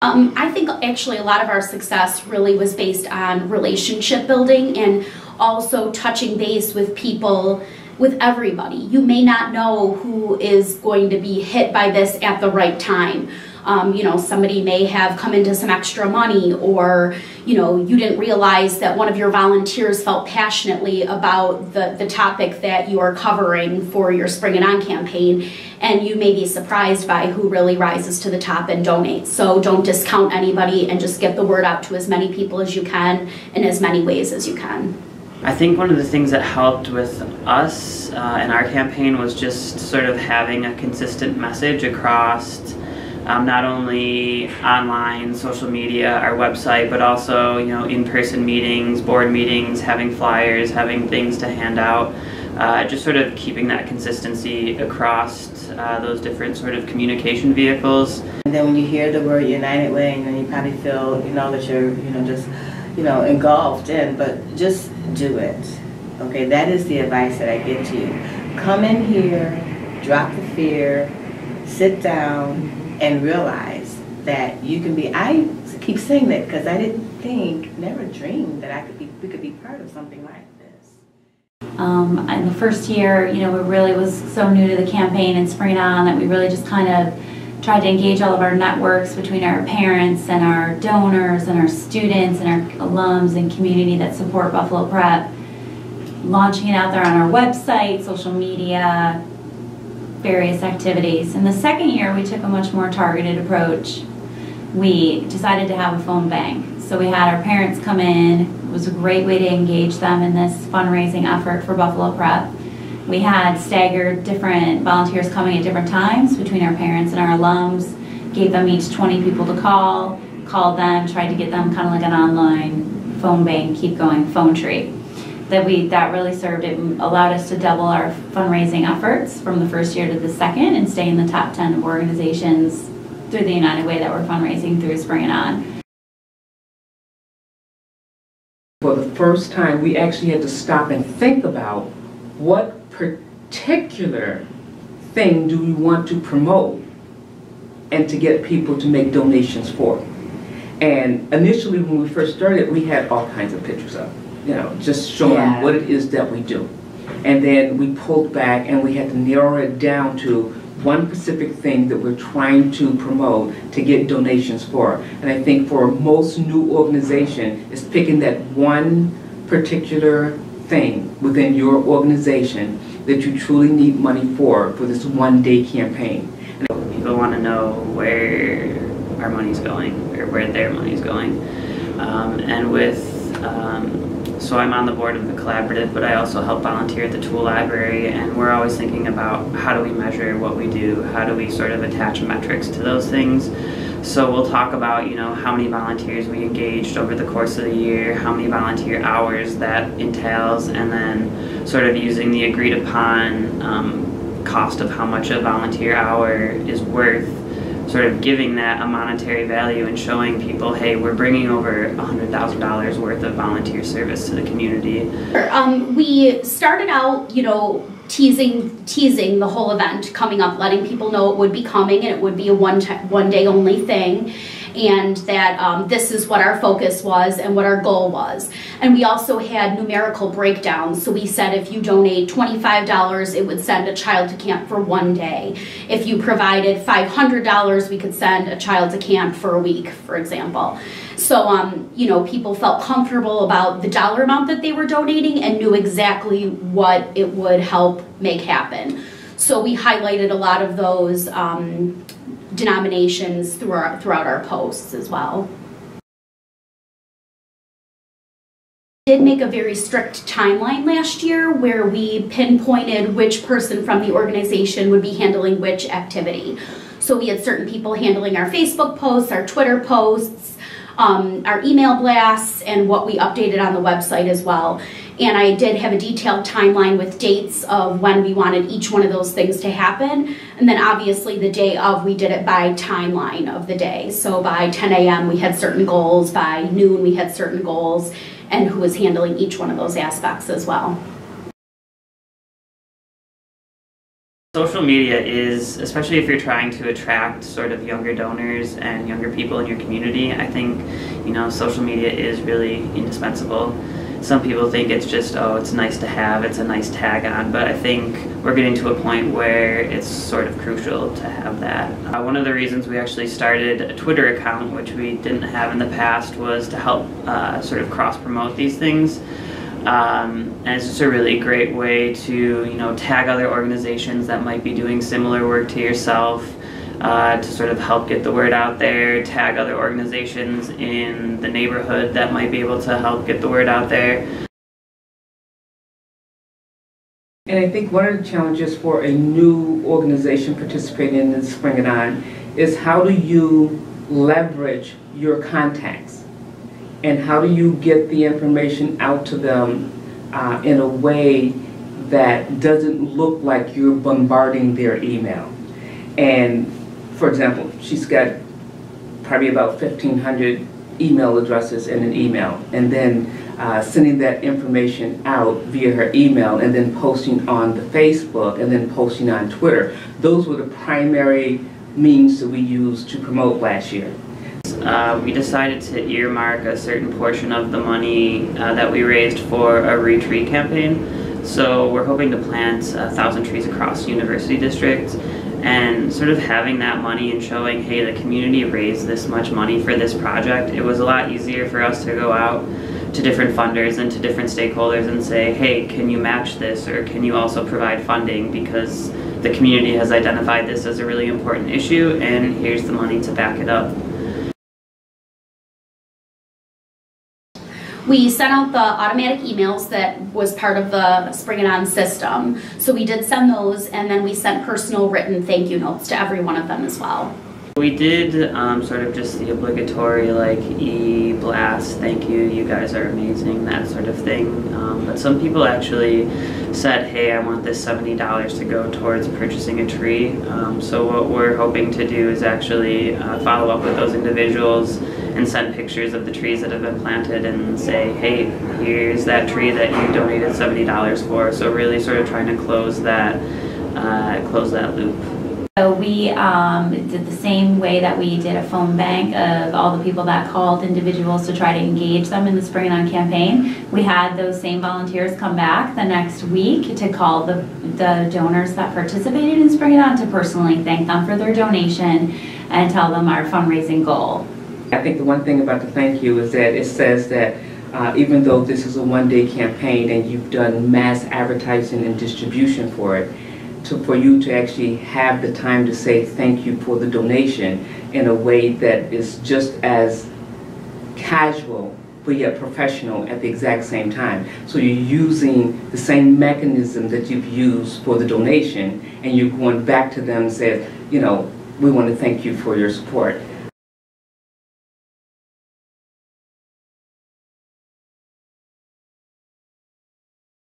I think actually a lot of our success really was based on relationship building and also touching base with people, with everybody. You may not know who is going to be hit by this at the right time. You know, somebody may have come into some extra money, or, you know, you didn't realize that one of your volunteers felt passionately about the topic that you are covering for your Spring It On campaign, and you may be surprised by who really rises to the top and donates. So don't discount anybody, and just get the word out to as many people as you can in as many ways as you can. I think one of the things that helped with us in our campaign was just sort of having a consistent message across not only online, social media, our website, but also, you know, in-person meetings, board meetings, having flyers, having things to hand out, just sort of keeping that consistency across those different sort of communication vehicles. And then when you hear the word United Way, and then you probably feel, you know, that you're, you know, just, you know, engulfed in, but just do it. Okay, that is the advice that I give to you. Come in here, drop the fear, sit down, and realize that you can be. I keep saying that because I didn't think, never dreamed that we could be part of something like this. In the first year, you know, we really was so new to the campaign and Spring It On that we really just kind of tried to engage all of our networks between our parents and our donors and our students and our alums and community that support Buffalo Prep, launching it out there on our website, social media, various activities. In the second year, we took a much more targeted approach. We decided to have a phone bank. So we had our parents come in. It was a great way to engage them in this fundraising effort for Buffalo Prep. We had staggered different volunteers coming at different times between our parents and our alums, gave them each 20 people to call, called them, tried to get them kind of like an online phone bank, keep going, phone tree. That really served. It allowed us to double our fundraising efforts from the first year to the second and stay in the top 10 of organizations through the United Way that we're fundraising through Spring It On. For the first time, we actually had to stop and think about what particular thing do we want to promote and to get people to make donations for. And initially when we first started, we had all kinds of pictures up. You know, just showing what it is that we do. And then we pulled back and we had to narrow it down to one specific thing that we're trying to promote to get donations for. And I think for most new organization, it's picking that one particular thing within your organization that you truly need money for this one-day campaign. People want to know where our money's going, or where their money's going. So I'm on the board of the collaborative, but I also help volunteer at the Tool Library, and we're always thinking about how do we measure what we do, how do we sort of attach metrics to those things. So we'll talk about, you know, how many volunteers we engaged over the course of the year, how many volunteer hours that entails, and then sort of using the agreed upon cost of how much a volunteer hour is worth, sort of giving that a monetary value and showing people, hey, we're bringing over $100,000 worth of volunteer service to the community. We started out, you know, teasing the whole event coming up, letting people know it would be coming and it would be a one day only thing, and that this is what our focus was and what our goal was. And we also had numerical breakdowns. So we said if you donate $25, it would send a child to camp for one day. If you provided $500, we could send a child to camp for a week, for example. So, you know, people felt comfortable about the dollar amount that they were donating and knew exactly what it would help make happen. So we highlighted a lot of those denominations throughout our posts as well. We did make a very strict timeline last year where we pinpointed which person from the organization would be handling which activity. So we had certain people handling our Facebook posts, our Twitter posts, our email blasts, and what we updated on the website as well. And I did have a detailed timeline with dates of when we wanted each one of those things to happen. And then obviously the day of, we did it by timeline of the day. So by 10 a.m. we had certain goals, by noon we had certain goals, and who was handling each one of those aspects as well. Social media is, especially if you're trying to attract sort of younger donors and younger people in your community, I think, social media is really indispensable. Some people think it's just, oh, it's nice to have, it's a nice tag on, but I think we're getting to a point where it's sort of crucial to have that. One of the reasons we actually started a Twitter account, which we didn't have in the past, was to help sort of cross-promote these things. And it's just a really great way to, tag other organizations that might be doing similar work to yourself, to sort of help get the word out there, tag other organizations in the neighborhood that might be able to help get the word out there. And I think one of the challenges for a new organization participating in the Spring-A-Thon is how do you leverage your contacts? And how do you get the information out to them in a way that doesn't look like you're bombarding their email? And for example, she's got probably about 1,500 email addresses in an email, and then sending that information out via her email, and then posting on the Facebook, and then posting on Twitter. Those were the primary means that we used to promote last year. We decided to earmark a certain portion of the money that we raised for a ReTree campaign. So we're hoping to plant 1,000 trees across University District, and sort of having that money and showing, hey, the community raised this much money for this project. It was a lot easier for us to go out to different funders and to different stakeholders and say, hey, can you match this, or can you also provide funding, because the community has identified this as a really important issue and here's the money to back it up. We sent out the automatic emails that was part of the Spring-A-Thon system. So we did send those, and then we sent personal written thank you notes to every one of them as well. We did sort of just the obligatory like e-blast, thank you, you guys are amazing, that sort of thing. But some people actually said, hey, I want this $70 to go towards purchasing a tree. So what we're hoping to do is actually follow up with those individuals and send pictures of the trees that have been planted and say, hey, here's that tree that you donated $70 for. So really sort of trying to close that loop. So we did the same way that we did a phone bank of all the people that called individuals to try to engage them in the Spring-A-Thon campaign. We had those same volunteers come back the next week to call the donors that participated in Spring-A-Thon to personally thank them for their donation and tell them our fundraising goal. I think the one thing about the thank you is that it says that even though this is a one-day campaign and you've done mass advertising and distribution for it, for you to actually have the time to say thank you for the donation in a way that is just as casual but yet professional at the exact same time. So you're using the same mechanism that you've used for the donation, and you're going back to them and saying, we want to thank you for your support.